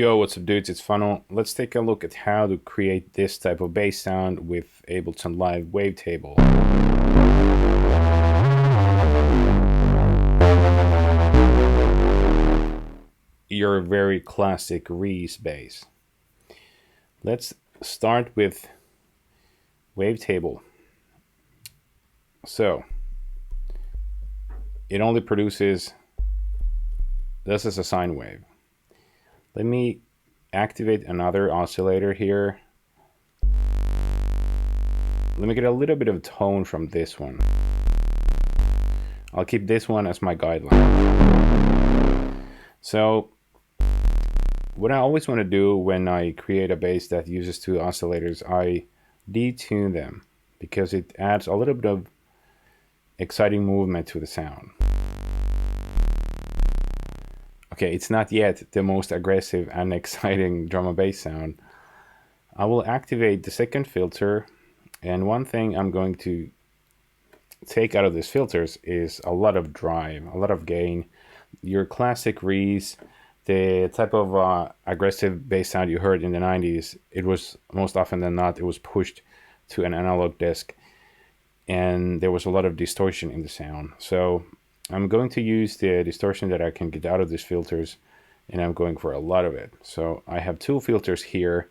Yo, what's up dudes, it's Fanu. Let's take a look at how to create this type of bass sound with Ableton Live Wavetable. Your very classic Reese bass. Let's start with Wavetable. So, it only produces, this is a sine wave. Let me activate another oscillator here. Let me get a little bit of tone from this one. I'll keep this one as my guideline. So what I always want to do when I create a bass that uses two oscillators, I detune them because it adds a little bit of exciting movement to the sound. Okay, it's not yet the most aggressive and exciting drum and bass sound. I will activate the second filter, and one thing I'm going to take out of these filters is a lot of drive, a lot of gain. Your classic Reese, the type of aggressive bass sound you heard in the 90s, it was most often than not, it was pushed to an analog disc, and there was a lot of distortion in the sound. So I'm going to use the distortion that I can get out of these filters, and I'm going for a lot of it. So I have two filters here,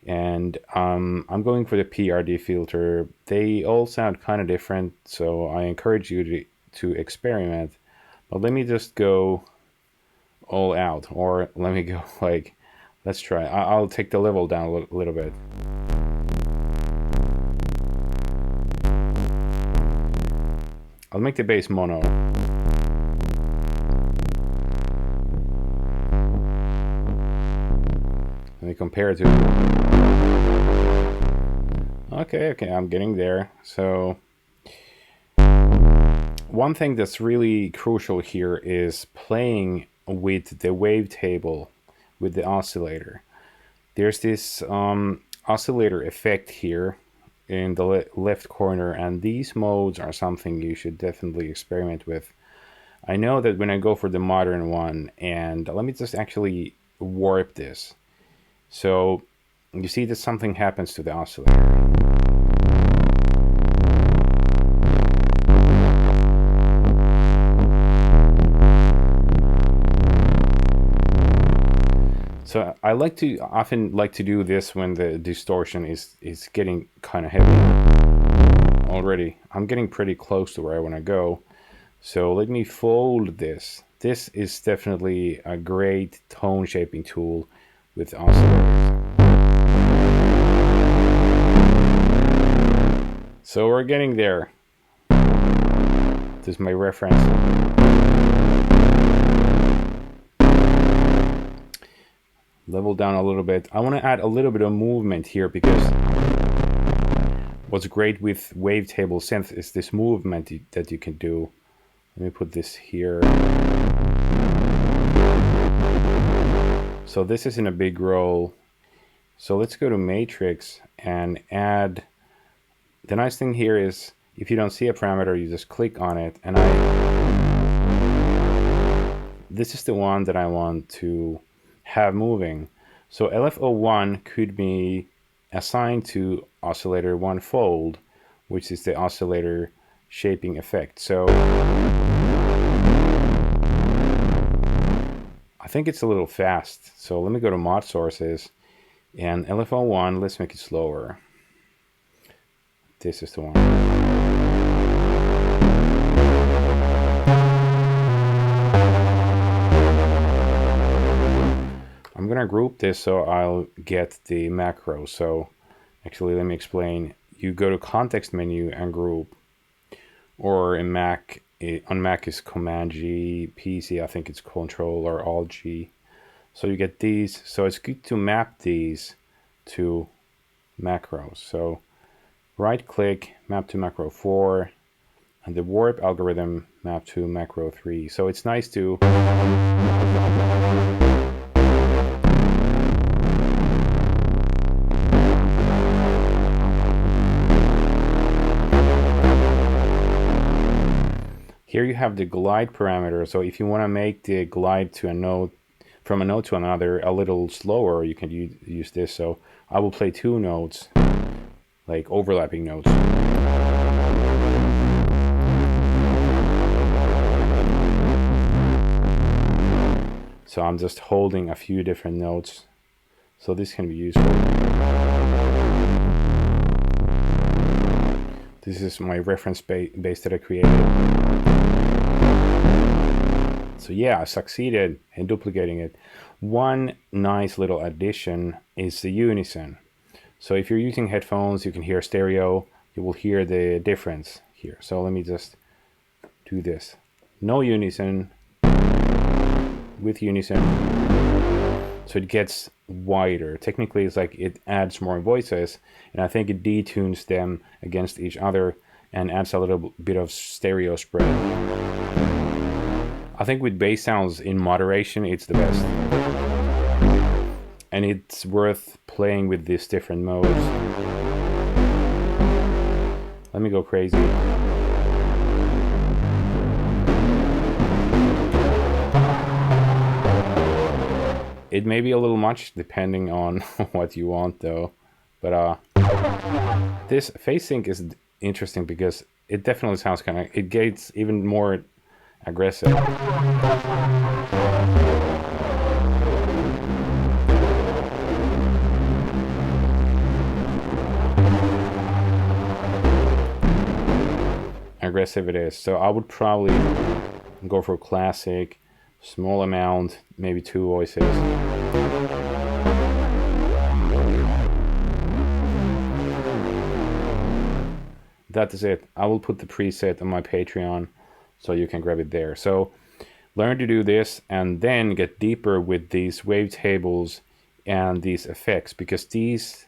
and I'm going for the PRD filter. They all sound kind of different, so I encourage you to experiment. But let me just go all out, or let me go like, let's try. I'll take the level down a little bit. I'll make the bass mono. Let me compare it to... Okay, I'm getting there. So one thing that's really crucial here is playing with the wavetable, with the oscillator. There's this oscillator effect here in the left corner, and these modes are something you should definitely experiment with. I know that when I go for the modern one, and let me just actually warp this. So you see that something happens to the oscillator. So I often like to do this when the distortion is getting kind of heavy already. I'm getting pretty close to where I want to go. So let me fold this. This is definitely a great tone shaping tool with oscillators. So we're getting there. This is my reference. Level down a little bit. I want to add a little bit of movement here, because what's great with Wavetable synth is this movement that you can do. Let me put this here. So this is in a big roll. So let's go to Matrix and add. The nice thing here is if you don't see a parameter, you just click on it, and this is the one that I want to have moving. So LFOI could be assigned to oscillator 1 fold, which is the oscillator shaping effect. So I think it's a little fast. So let me go to mod sources, and LFOI, let's make it slower. This is the one. I'm gonna group this so I'll get the macro. So actually, let me explain. You go to context menu and group, or in Mac, on Mac is Command G, PC I think it's Control or Alt G. So you get these. So it's good to map these to macros. So right click, map to macro 4, and the warp algorithm map to macro 3. So it's nice to here you have the glide parameter. So if you want to make the glide to a note, from a note to another a little slower, you can use this. So I will play 2 notes, like overlapping notes. So I'm just holding a few different notes. So this can be useful. This is my reference bass that I created. So yeah, I succeeded in duplicating it. One nice little addition is the Unison. So if you're using headphones, you can hear stereo, you will hear the difference here. So let me just do this. No Unison, with Unison. So it gets wider. Technically, it's like it adds more voices, and I think it detunes them against each other and adds a little bit of stereo spread. I think with bass sounds in moderation, it's the best. And it's worth playing with these different modes. Let me go crazy. It may be a little much depending on what you want though. But this phase sync is interesting because it definitely sounds kind of, it gets even more aggressive. Aggressive it is. So I would probably go for classic, small amount, maybe 2 voices. That is it. I will put the preset on my Patreon so you can grab it there. So learn to do this and then get deeper with these wavetables and these effects, because these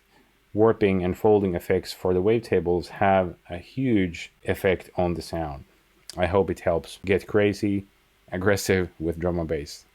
warping and folding effects for the wavetables have a huge effect on the sound. I hope it helps. Get crazy, aggressive with drum and bass.